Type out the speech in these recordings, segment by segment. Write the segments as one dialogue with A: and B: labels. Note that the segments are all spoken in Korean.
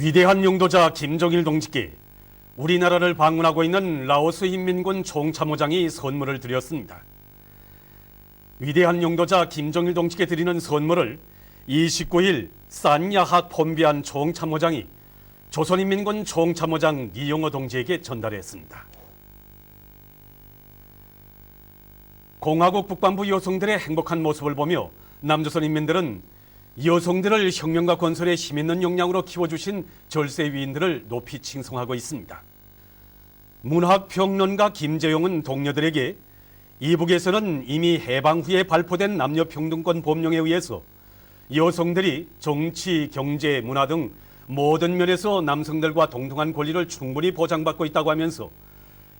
A: 위대한 용도자 김정일 동지께 우리나라를 방문하고 있는 라오스 인민군 총참모장이 선물을 드렸습니다. 위대한 용도자 김정일 동지께 드리는 선물을 29일 산야학 폼비안 총참모장이 조선인민군 총참모장 이용호 동지에게 전달했습니다. 공화국 북반부 여성들의 행복한 모습을 보며 남조선 인민들은 여성들을 혁명과 건설에 힘있는 역량으로 키워주신 절세 위인들을 높이 칭송하고 있습니다. 문학평론가 김재용은 동료들에게 이북에서는 이미 해방 후에 발표된 남녀평등권 법령에 의해서 여성들이 정치, 경제, 문화 등 모든 면에서 남성들과 동등한 권리를 충분히 보장받고 있다고 하면서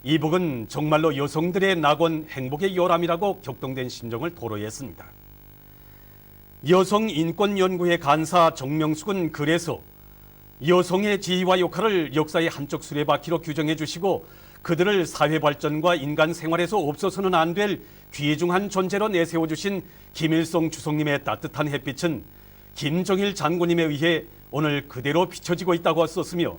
A: 이북은 정말로 여성들의 낙원 행복의 요람이라고 격동된 심정을 토로했습니다. 여성인권연구회 간사 정명숙은 글에서 여성의 지위와 역할을 역사의 한쪽 수레바퀴로 규정해 주시고 그들을 사회 발전과 인간 생활에서 없어서는 안 될 귀중한 존재로 내세워 주신 김일성 주석님의 따뜻한 햇빛은 김정일 장군님에 의해 오늘 그대로 비춰지고 있다고 썼으며,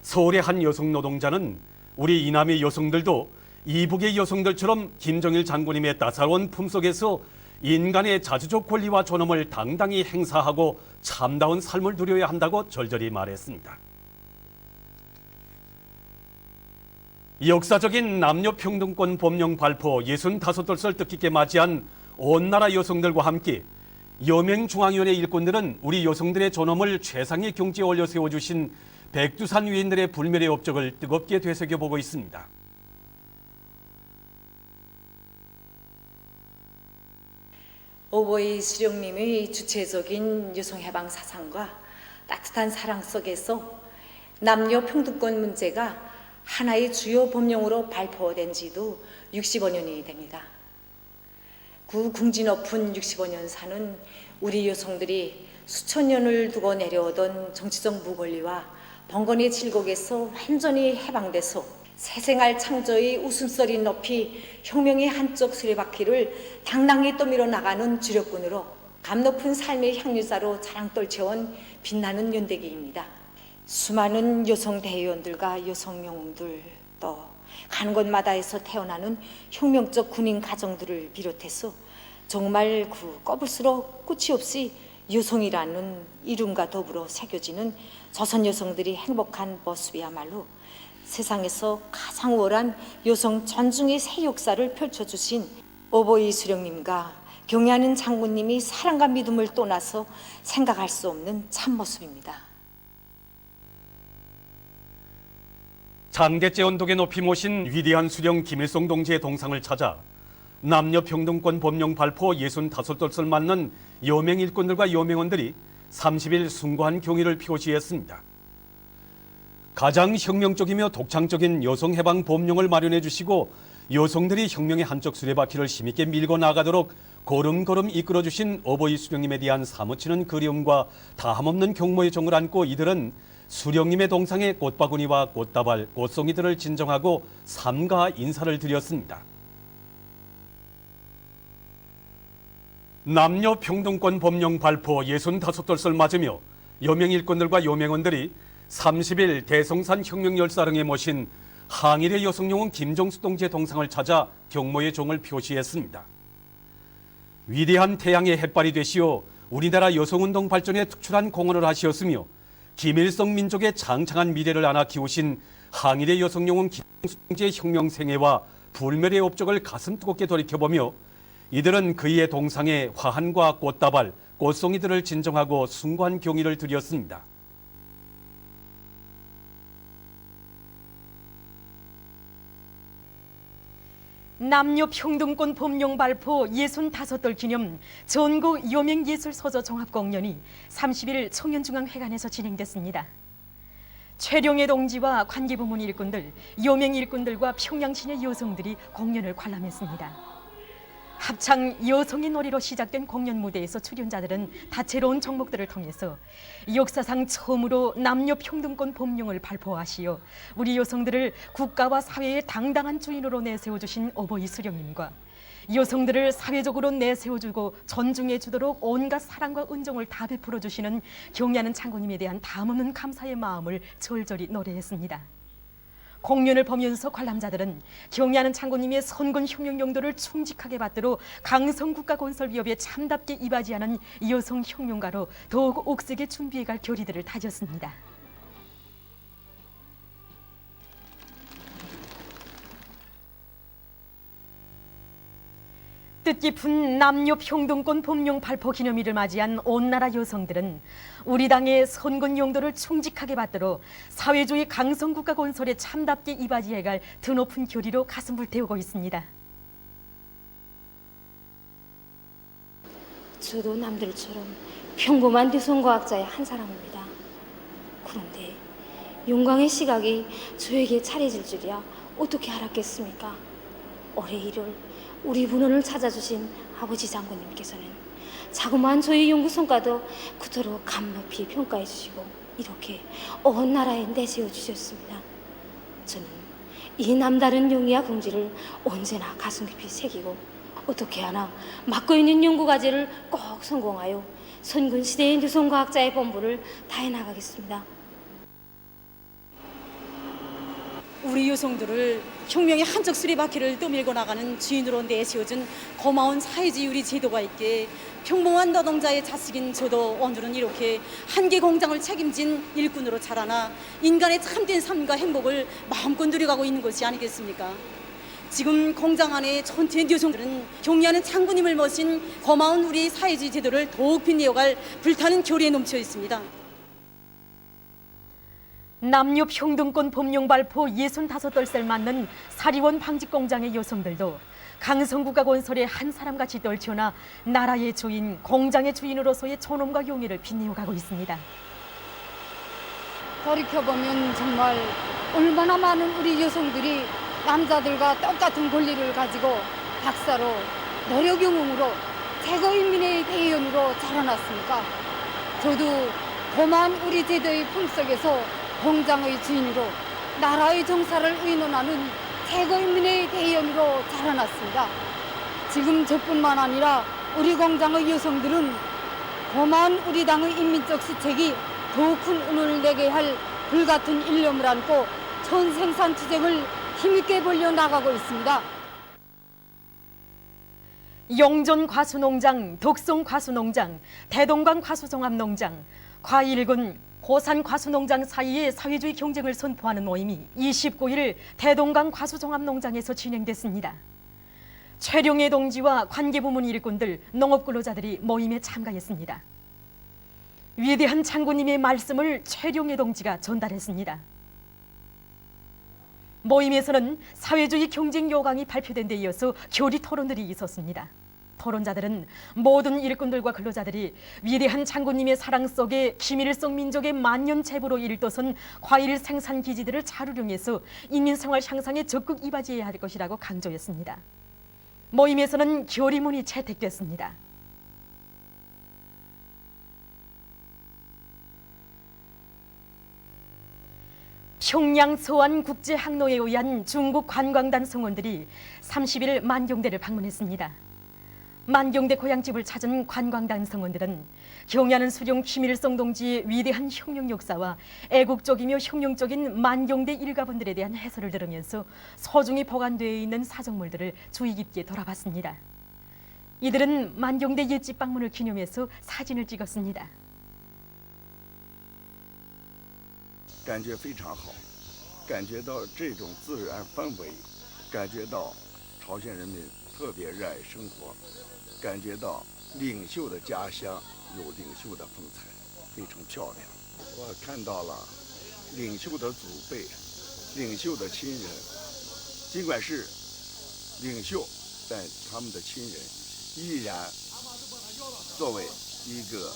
A: 서울의 한 여성 노동자는 우리 이남의 여성들도 이북의 여성들처럼 김정일 장군님의 따사로운 품속에서 인간의 자주적 권리와 존엄을 당당히 행사하고 참다운 삶을 누려야 한다고 절절히 말했습니다. 역사적인 남녀평등권 법령 발표 65돌을 뜻깊게 맞이한 온 나라 여성들과 함께 여명중앙위원회 일꾼들은 우리 여성들의 존엄을 최상의 경지에 올려 세워주신 백두산 위인들의 불멸의 업적을 뜨겁게 되새겨보고 있습니다.
B: 오보이 수령님의 주체적인 여성해방 사상과 따뜻한 사랑 속에서 남녀평등권 문제가 하나의 주요 법령으로 발표된 지도 65년이 됩니다. 그 궁지 높은 65년사는 우리 여성들이 수천 년을 두고 내려오던 정치적 무권리와 번건의 질곡에서 완전히 해방돼서 새생활 창조의 웃음소리 높이 혁명의 한쪽 수레바퀴를 당당히 떠밀어 나가는 주력군으로 감높은 삶의 향유자로 자랑 떨쳐온 빛나는 연대기입니다. 수많은 여성 대의원들과 여성 영웅들, 또 가는 곳마다에서 태어나는 혁명적 군인 가정들을 비롯해서 정말 그 꼽을수록 끝이 없이 여성이라는 이름과 더불어 새겨지는 조선 여성들이 행복한 모습이야말로 세상에서 가장 우월한 여성 존중의 새 역사를 펼쳐주신 오보이 수령님과 경애하는 장군님이 사랑과 믿음을 떠나서 생각할 수 없는 참모습입니다.
A: 장대째 언덕에 높이 모신 위대한 수령 김일성 동지의 동상을 찾아 남녀평등권 법령 발표 65돌을 맞는 여명 일꾼들과 여명원들이 30일 숭고한 경의를 표시했습니다. 가장 혁명적이며 독창적인 여성해방 법령을 마련해 주시고 여성들이 혁명의 한쪽 수레바퀴를 힘있게 밀고 나가도록 걸음걸음 이끌어 주신 어버이 수령님에 대한 사무치는 그리움과 다함없는 경모의 정을 안고 이들은 수령님의 동상에 꽃바구니와 꽃다발, 꽃송이들을 진정하고 삼가 인사를 드렸습니다. 남녀평등권 법령 발표 65돌을 맞으며 여명일꾼들과 여명원들이 30일 대성산 혁명열사릉에 모신 항일의 여성영웅 김정숙 동지의 동상을 찾아 경모의 종을 표시했습니다. 위대한 태양의 햇발이 되시어 우리나라 여성운동 발전에 특출한 공헌을 하시었으며 김일성 민족의 장창한 미래를 안아 키우신 항일의 여성영웅 김정숙 동지의 혁명 생애와 불멸의 업적을 가슴 뜨겁게 돌이켜보며 이들은 그의 동상에 화환과 꽃다발, 꽃송이들을 진정하고 숭고한 경의를 드렸습니다.
C: 남녀평등권 법령 발표 65돌 기념 전국 여명예술서저 종합공연이 30일 청년중앙회관에서 진행됐습니다. 최룡해 동지와 관계부문 일꾼들, 여명 일꾼들과 평양시내 여성들이 공연을 관람했습니다. 합창 여성의 놀이로 시작된 공연 무대에서 출연자들은 다채로운 종목들을 통해서 역사상 처음으로 남녀평등권 법령을 발표하시어 우리 여성들을 국가와 사회의 당당한 주인으로 내세워주신 어버이 수령님과 여성들을 사회적으로 내세워주고 존중해주도록 온갖 사랑과 은종을 다 베풀어 주시는 경리하는 장군님에 대한 담없는 감사의 마음을 절절히 노래했습니다. 공연을 보면서 관람자들은 경리하는 장군님의 선군 혁명 용도를 충직하게 받들어 강성국가 건설 위협에 참답게 이바지하는 여성 혁명가로 더욱 옥색에 준비해갈 결의들을 다졌습니다. 뜻깊은 남녀평등권 법령 발표 기념일을 맞이한 온 나라 여성들은 우리 당의 선군 용도를 충직하게 받들어 사회주의 강성국가 건설에 참답게 이바지해갈 드높은 결의로 가슴을 태우고 있습니다.
D: 저도 남들처럼 평범한 뇌성과학자의 한 사람입니다. 그런데 용광의 시각이 저에게 차려질 줄이야 어떻게 알았겠습니까? 올해 1월 우리 분원을 찾아주신 아버지 장군님께서는 자그마한 저희 연구 성과도 그토록 감높이 평가해 주시고 이렇게 온 나라에 내세워 주셨습니다. 저는 이 남다른 용의와 긍지를 언제나 가슴 깊이 새기고 어떻게 하나 맡고 있는 연구 과제를 꼭 성공하여 선군 시대의 뇌성과학자의 본분을 다해 나가겠습니다.
E: 우리 여성들을 혁명의 한쪽 수레바퀴를 떠밀고 나가는 주인으로 내세워준 고마운 사회주의 제도가 있기에 평범한 노동자의 자식인 저도 오늘은 이렇게 한계 공장을 책임진 일꾼으로 자라나 인간의 참된 삶과 행복을 마음껏 누려가고 있는 것이 아니겠습니까? 지금 공장 안에 전투의 여성들은 경리하는 장군님을 모신 고마운 우리 사회주의 제도를 더욱 빛내어갈 불타는 결의에 넘쳐 있습니다.
C: 남녀평등권 법령 발표 65돌을 맞는 사리원 방직공장의 여성들도 강성국가 건설의 한 사람같이 떨쳐나 나라의 주인, 공장의 주인으로서의 존엄과 용의를 빛내어가고 있습니다.
F: 돌이켜보면 정말 얼마나 많은 우리 여성들이 남자들과 똑같은 권리를 가지고 박사로 노력 영웅으로 최고인민의 대의원으로 자라났습니까? 저도 고마운 우리 제도의 품속에서 공장의 주인으로 나라의 정사를 의논하는 최고인민의 대의원으로 자라났습니다. 지금 저뿐만 아니라 우리 공장의 여성들은 고마운 우리 당의 인민적 시책이 더욱 큰 운을 내게 할 불같은 일념을 안고 전생산 투쟁을 힘있게 벌려 나가고 있습니다.
C: 용전 과수농장, 덕성 과수농장, 대동강 과수종합농장, 과일군, 고산 과수농장 사이의 사회주의 경쟁을 선포하는 모임이 29일 대동강 과수종합농장에서 진행됐습니다. 최룡해 동지와 관계부문 일꾼들, 농업근로자들이 모임에 참가했습니다. 위대한 장군님의 말씀을 최룡해 동지가 전달했습니다. 모임에서는 사회주의 경쟁 요강이 발표된 데 이어서 교리 토론들이 있었습니다. 토론자들은 모든 일꾼들과 근로자들이 위대한 장군님의 사랑 속에 김일성 민족의 만년 제부로 일떠선 과일 생산 기지들을 잘 활용해서 인민생활 향상에 적극 이바지해야 할 것이라고 강조했습니다. 모임에서는 결의문이 채택됐습니다. 평양 서안 국제 항로에 의한 중국 관광단 성원들이 30일 만경대를 방문했습니다. 만경대 고향집을 찾은 관광단 성원들은 경야는 수령 김일성 동지의 위대한 혁명 역사와 애국적이며 혁명적인 만경대 일가분들에 대한 해설을 들으면서 소중히 보관되어 있는 사정물들을 주의 깊게 돌아봤습니다. 이들은 만경대 옛집 방문을 기념해서 사진을 찍었습니다.
G: 感觉非常好，感觉到这种自然氛围，感觉到朝鲜人民特别热爱生活，感觉到领袖的家乡有领袖的风采，非常漂亮。我看到了领袖的祖辈、领袖的亲人，尽管是领袖，但他们的亲人依然作为一个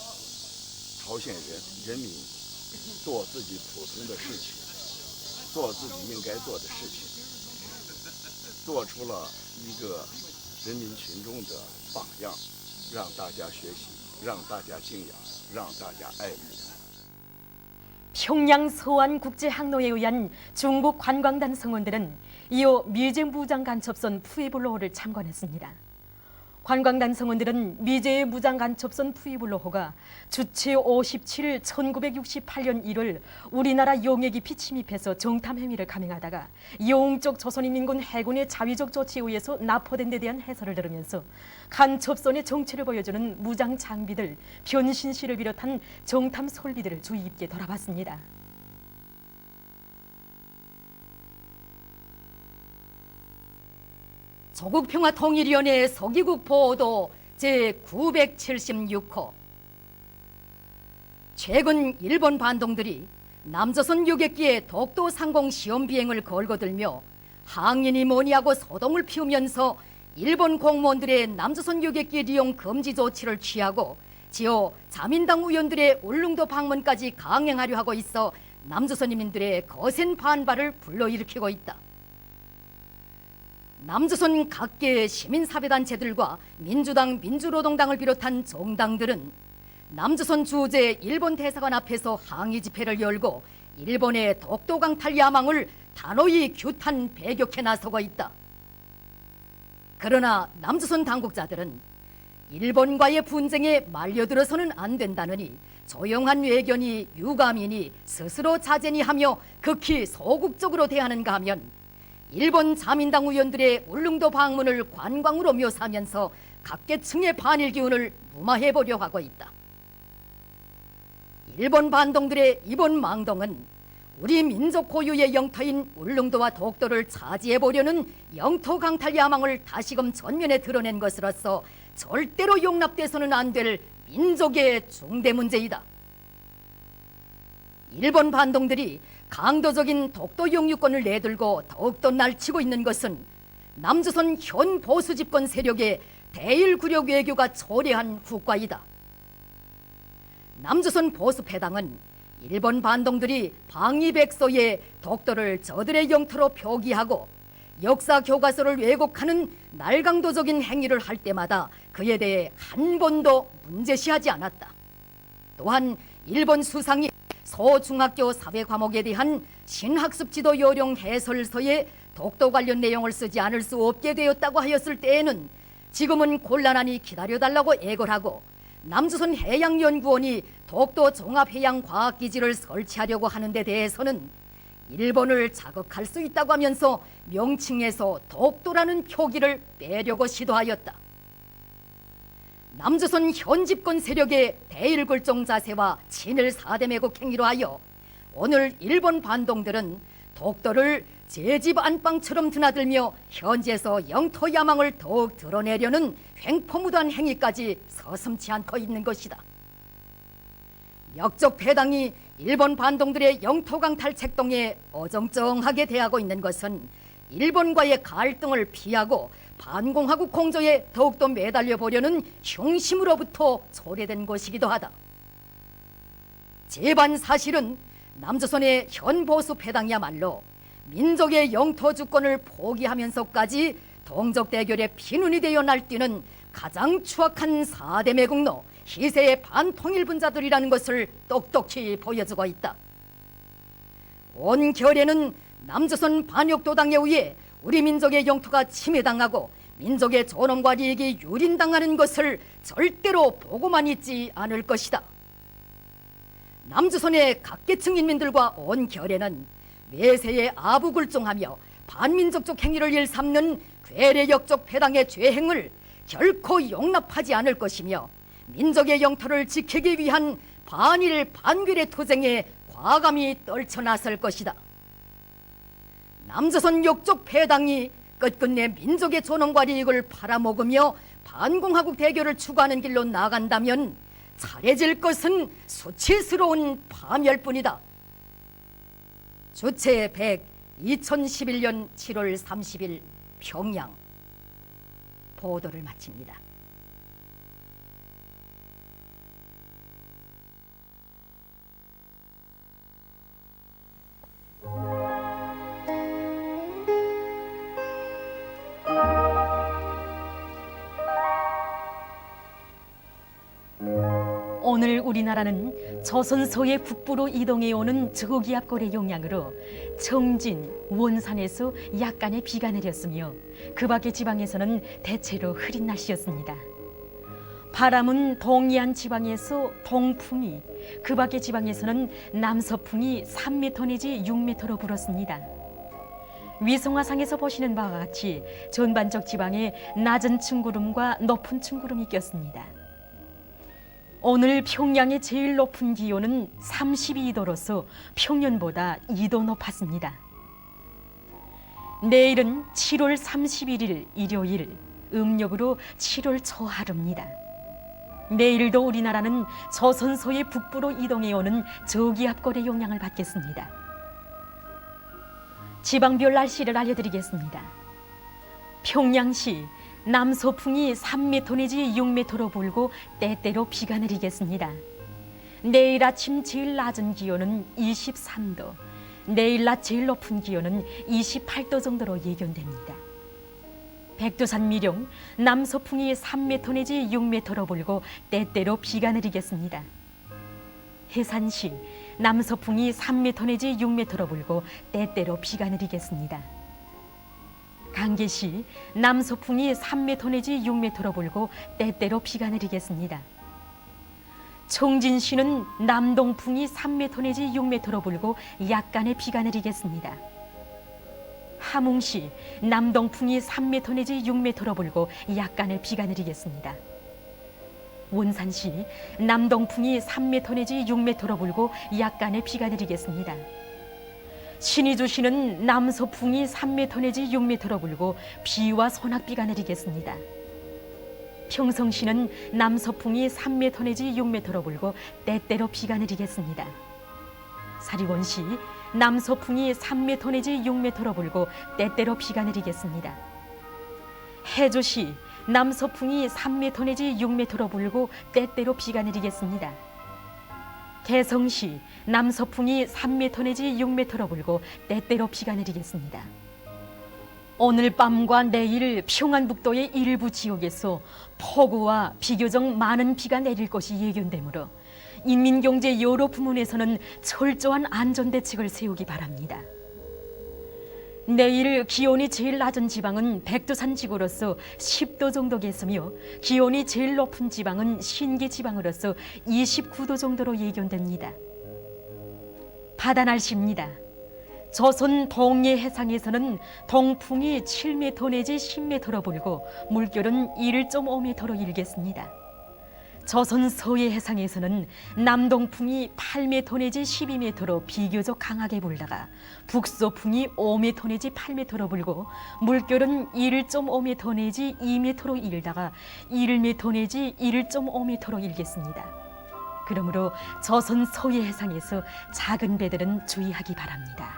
G: 朝鲜人民。 做自己普通的事情，做自己应该做的事情，做出了一个人民群众的榜样，让大家学习，让大家敬仰，让大家爱慕。
C: 평양 서안 국제 항로에 의한 중국 관광단 성원들은 이어 미쟁 부장 간첩선 푸에블로호를 참관했습니다. 관광단 성원들은 미제의 무장간첩선 푸이블로호가 주체 57일 1968년 1월 우리나라 용해 깊이 침입해서 정탐 행위를 감행하다가 영적 조선인민군 해군의 자위적 조치에 의해서 납포된 데 대한 해설을 들으면서 간첩선의 정체를 보여주는 무장 장비들, 변신시를 비롯한 정탐 설비들을 주의 깊게 돌아봤습니다.
H: 조국평화통일위원회 서기국 보도 제976호. 최근 일본 반동들이 남조선 유객기의 독도 상공 시험 비행을 걸거들며 항인이 뭐니하고 소동을 피우면서 일본 공무원들의 남조선 유객기利用 금지 조치를 취하고 지어 자민당 의원들의 울릉도 방문까지 강행하려 하고 있어 남조선인민들의 거센 반발을 불러일으키고 있다. 남조선 각계 시민사회단체들과 민주당, 민주노동당을 비롯한 정당들은 남조선 주재 일본 대사관 앞에서 항의 집회를 열고 일본의 독도 강탈 야망을 단호히 규탄 배격해 나서고 있다. 그러나 남조선 당국자들은 일본과의 분쟁에 말려들어서는 안 된다느니 조용한 외견이 유감이니 스스로 자제니 하며 극히 소극적으로 대하는가 하면 일본 자민당 의원들의 울릉도 방문을 관광으로 묘사하면서 각계층의 반일 기운을 무마해보려 하고 있다. 일본 반동들의 이번 망동은 우리 민족 고유의 영토인 울릉도와 독도를 차지해보려는 영토 강탈 야망을 다시금 전면에 드러낸 것으로서 절대로 용납돼서는 안 될 민족의 중대 문제이다. 일본 반동들이 강도적인 독도 영유권을 내들고 더욱더 날치고 있는 것은 남조선 현 보수 집권 세력의 대일구력 외교가 초래한 후과이다. 남조선 보수패당은 일본 반동들이 방위백서에 독도를 저들의 영토로 표기하고 역사 교과서를 왜곡하는 날강도적인 행위를 할 때마다 그에 대해 한 번도 문제시하지 않았다. 또한 일본 수상이 소중학교 사회 과목에 대한 신학습 지도 요령 해설서에 독도 관련 내용을 쓰지 않을 수 없게 되었다고 하였을 때에는 지금은 곤란하니 기다려달라고 애걸하고 남조선 해양연구원이 독도 종합해양과학기지를 설치하려고 하는 데 대해서는 일본을 자극할 수 있다고 하면서 명칭에서 독도라는 표기를 빼려고 시도하였다. 남조선 현 집권 세력의 대일굴종 자세와 친일 사대매국 행위로 하여 오늘 일본 반동들은 독도를 제 집 안방처럼 드나들며 현지에서 영토 야망을 더욱 드러내려는 횡포무도한 행위까지 서슴지 않고 있는 것이다. 역적 패당이 일본 반동들의 영토 강탈 책동에 어정쩡하게 대하고 있는 것은 일본과의 갈등을 피하고 반공화국 공조에 더욱더 매달려 보려는 흉심으로부터 초래된 것이기도 하다. 제반 사실은 남조선의 현 보수 패당이야말로 민족의 영토 주권을 포기하면서까지 동족 대결의 피눈이 되어 날뛰는 가장 추악한 사대 매국노 희세의 반통일분자들이라는 것을 똑똑히 보여주고 있다. 온 결에는 남조선 반역도당에 의해 우리 민족의 영토가 침해당하고 민족의 존엄과利益이 유린당하는 것을 절대로 보고만 있지 않을 것이다. 남조선의 각계층 인민들과 온 결에는 매세에 아부굴종하며 반민족적 행위를 일삼는 괴뢰역적 패당의 죄행을 결코 용납하지 않을 것이며 민족의 영토를 지키기 위한 반일 반괴의 투쟁에 과감히 떨쳐나설 것이다. 남조선 역적 패당이 끝끝내 민족의 존엄과利益을 팔아먹으며 반공화국 대결을 추구하는 길로 나간다면 잘해질 것은 수치스러운 파멸뿐이다. 주체 100 2011년 7월 30일 평양. 보도를 마칩니다.
C: 오늘 우리나라는 조선 서해 북부로 이동해 오는 저기압골의 영향으로 청진, 원산에서 약간의 비가 내렸으며 그 밖의 지방에서는 대체로 흐린 날씨였습니다. 바람은 동해안 지방에서 동풍이, 그 밖의 지방에서는 남서풍이 3m 내지 6m로 불었습니다. 위성화상에서 보시는 바와 같이 전반적 지방에 낮은 층구름과 높은 층구름이 꼈습니다. 오늘 평양의 제일 높은 기온은 32도로서 평년보다 2도 높았습니다. 내일은 7월 31일 일요일, 음력으로 7월 초하루입니다. 내일도 우리나라는 조선 서해 북부로 이동해 오는 저기압골의 영향을 받겠습니다. 지방별 날씨를 알려드리겠습니다. 평양시 남서풍이 3m 내지 6m로 불고 때때로 비가 내리겠습니다. 내일 아침 제일 낮은 기온은 23도, 내일 낮 제일 높은 기온은 28도 정도로 예견됩니다. 백두산 미령 남서풍이 3m 내지 6m로 불고 때때로 비가 내리겠습니다. 해산시 남서풍이 3m 내지 6m로 불고 때때로 비가 내리겠습니다. 강계시 남서풍이 3m 내지 6m로 불고 때때로 비가 내리겠습니다. 청진시는 남동풍이 3m 내지 6m로 불고 약간의 비가 내리겠습니다. 함흥시 남동풍이 3m 내지 6m로 불고 약간의 비가 내리겠습니다. 원산시 남동풍이 3m 내지 6m로 불고 약간의 비가 내리겠습니다. 신의주시는 남서풍이 3m 내지 6m로 불고 비와 소낙비가 내리겠습니다. 평성시는 남서풍이 3m 내지 6m로 불고 때때로 비가 내리겠습니다. 사리원시 남서풍이 3m 내지 6m로 불고 때때로 비가 내리겠습니다. 해주시 남서풍이 3m 내지 6m로 불고 때때로 비가 내리겠습니다. 개성시 남서풍이 3m 내지 6m로 불고 때때로 비가 내리겠습니다. 오늘 밤과 내일 평안북도의 일부 지역에서 폭우와 비교적 많은 비가 내릴 것이 예견되므로 인민경제 여러 부문에서는 철저한 안전대책을 세우기 바랍니다. 내일 기온이 제일 낮은 지방은 백두산 지구로서 10도 정도겠으며 기온이 제일 높은 지방은 신기 지방으로서 29도 정도로 예견됩니다. 바다 날씨입니다. 조선 동해 해상에서는 동풍이 7m 내지 10m로 불고 물결은 1.5m로 일겠습니다. 조선 서해 해상에서는 남동풍이 8m 내지 12m로 비교적 강하게 불다가 북서풍이 5m 내지 8m로 불고 물결은 1.5m 내지 2m로 일다가 1m 내지 1.5m로 일겠습니다. 그러므로 조선 서해 해상에서 작은 배들은 주의하기 바랍니다.